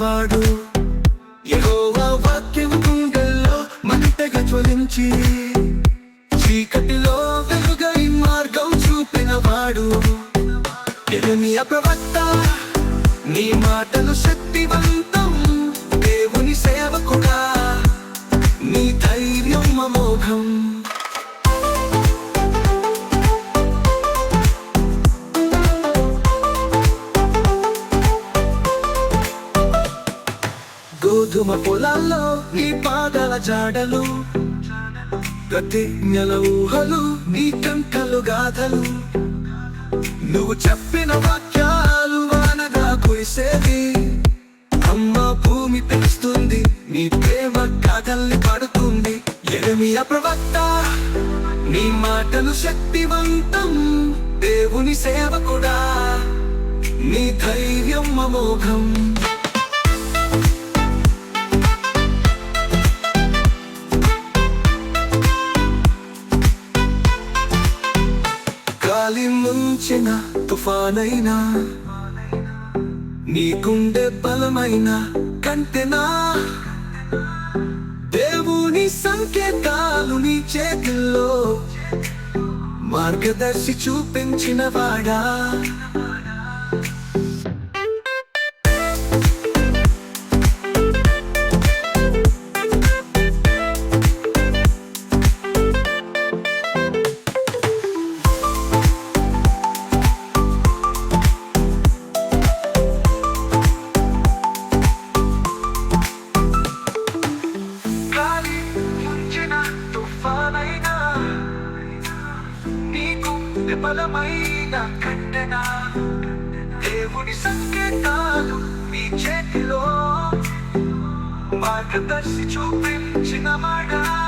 చేసినవాడు. యెహోవా వాక్యం గుండెల్లో మంటగా జ్వలించి చీకటిలో వెలుగై మార్గం చూపినవాడు. యిర్మీయా ప్రవక్త, నీ మాటలు శక్తివంతం. దేవుని సేవకుడా, నీ ధైర్యం అమోఘం. గోధుమ పొలాల్లో నీ పాదాల జాడలు, ప్రతిజ్ఞల ఊహలు, నీ కంకలు గాథలు. నువ్వు చెప్పిన వాక్యాలు వానగా కురిసేది. అమ్మ భూమి పెంచుతుంది, నీ ప్రేమ గాథల్ని పడుతుంది. యిర్మీయా ప్రవక్త, నీ మాటలు శక్తివంతం. దేవుని సేవకుడా, నీ ధైర్యం అమోఘం. గాలి ముంచిన తుఫానైనా, నీ గుండె బలమైన కంటెనా. దేవుని సంకేతాలు నీ చేతుల్లో, మార్గదర్శి చూపించిన వాడా. బలమైన కంటెనా. దేవుని సంకేతాలు నీ చేతిలో, మార్గదర్శి చూపించిన వాడా.